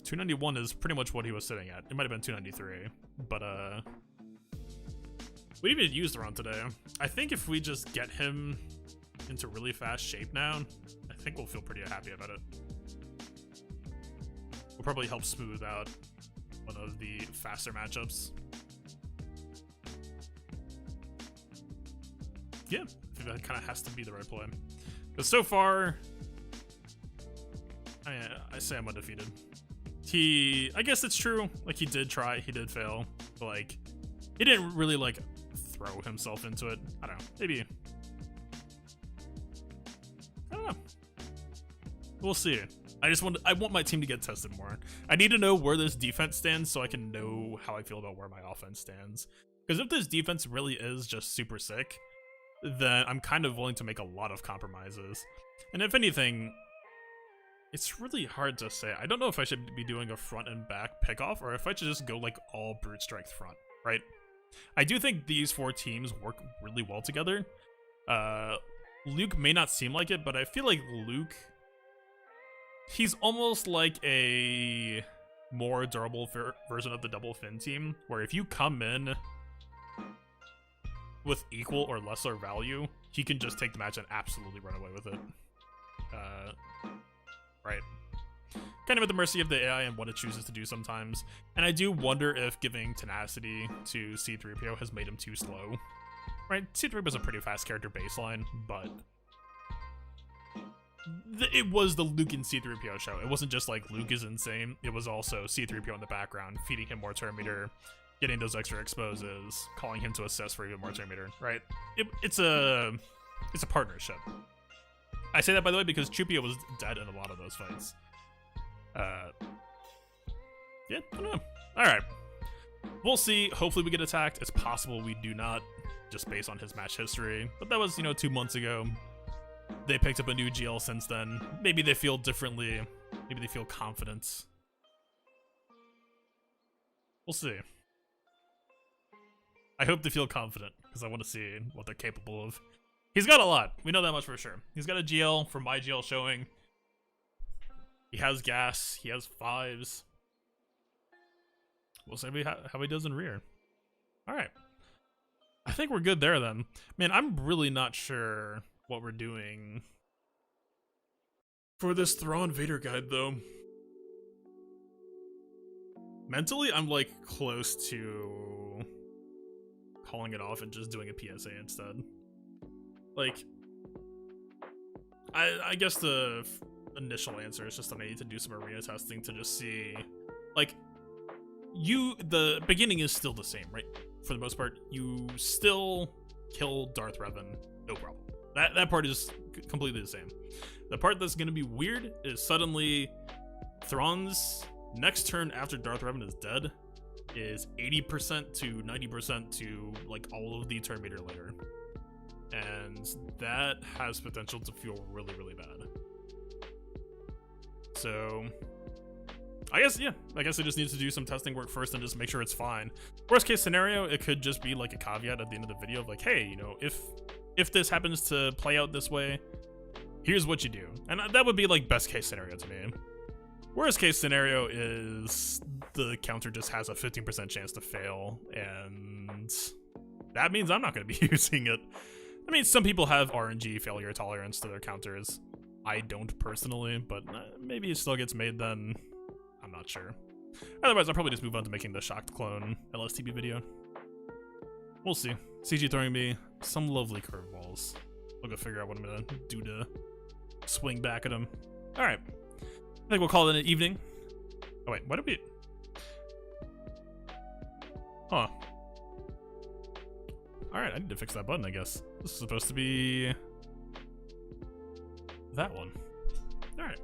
291 is pretty much what he was sitting at. It might have been 293, but we didn't even use Thrawn today. I think if we just get him into really fast shape now, I think we'll feel pretty happy about it. Will probably help smooth out one of the faster matchups. Yeah, I think that kind of has to be the right play. Because so far, I say I'm undefeated. I guess it's true, like he did try, he did fail, but like, he didn't really like throw himself into it. I don't know, maybe. I don't know. We'll see. I want my team to get tested more. I need to know where this defense stands so I can know how I feel about where my offense stands. Because if this defense really is just super sick, then I'm kind of willing to make a lot of compromises. And if anything, it's really hard to say. I don't know if I should be doing a front and back pickoff or if I should just go like all brute strength front, right? I do think these four teams work really well together. Luke may not seem like it, but I feel like Luke, he's almost like a more durable version of the double fin team, where if you come in with equal or lesser value, he can just take the match and absolutely run away with it. Right. Kind of at the mercy of the AI and what it chooses to do sometimes. And I do wonder if giving tenacity to C-3PO has made him too slow. Right? C-3PO was a pretty fast character baseline, but it was the Luke and C-3PO show. It wasn't just like Luke is insane. It was also C-3PO in the background, feeding him more turn meter, getting those extra exposes, calling him to assess for even more turn meter, right? It's a partnership. I say that, by the way, because Chupia was dead in a lot of those fights. Yeah, I don't know. Alright. We'll see. Hopefully we get attacked. It's possible we do not, just based on his match history. But that was, 2 months ago. They picked up a new GL since then. Maybe they feel differently. Maybe they feel confident. We'll see. I hope they feel confident, because I want to see what they're capable of. He's got a lot. We know that much for sure. He's got a GL from my GL showing. He has gas. He has 5s. We'll see how he does in rear. Alright. I think we're good there then. Man, I'm really not sure what we're doing for this Thrawn Vader guide though. Mentally, I'm like close to calling it off and just doing a PSA instead. Like, I guess the initial answer is just that I need to do some arena testing to just see, like, the beginning is still the same, right? For the most part, you still kill Darth Revan, no problem. That part is completely the same. The part that's gonna be weird is suddenly Thrawn's next turn after Darth Revan is dead is 80% to 90% to like all of the turn meter later. And that has potential to feel really, really bad. So I guess, yeah, I guess it just needs to do some testing work first and just make sure it's fine. Worst case scenario, it could just be like a caveat at the end of the video of like, hey, you know, if this happens to play out this way, here's what you do. And that would be like best case scenario to me. Worst case scenario is the counter just has a 15% chance to fail, and that means I'm not going to be using it. I mean, some people have RNG failure tolerance to their counters. I don't personally, but maybe it still gets made then. I'm not sure. Otherwise, I'll probably just move on to making the shocked clone LSTB video. We'll see. CG throwing me some lovely curveballs. I'll go figure out what I'm going to do to swing back at him. All right. I think we'll call it an evening. Oh, wait. What did we... Huh. Alright, I need to fix that button, I guess. This is supposed to be... that one. Alright.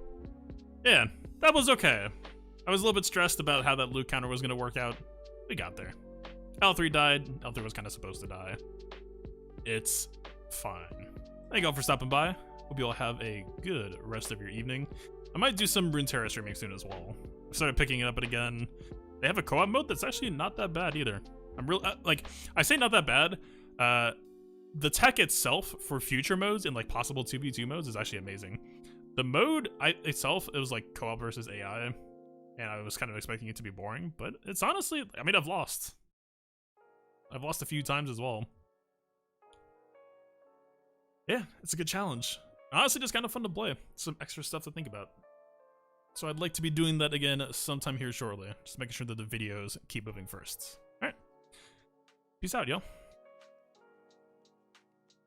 Yeah, that was okay. I was a little bit stressed about how that Luke counter was going to work out. We got there. L3 died. L3 was kind of supposed to die. It's fine. Thank you all for stopping by. Hope you all have a good rest of your evening. I might do some Runeterra streaming soon as well. I started picking it up again. They have a co-op mode that's actually not that bad either. I'm real like, I say not that bad. The tech itself for future modes and like possible 2v2 modes is actually amazing. The mode itself, it was like co-op versus AI, and I was kind of expecting it to be boring, but it's honestly, I mean, I've lost a few times as well. Yeah, it's a good challenge. Honestly, just kind of fun to play. Some extra stuff to think about. So I'd like to be doing that again sometime here shortly. Just making sure that the videos keep moving first. Alright. Peace out, y'all.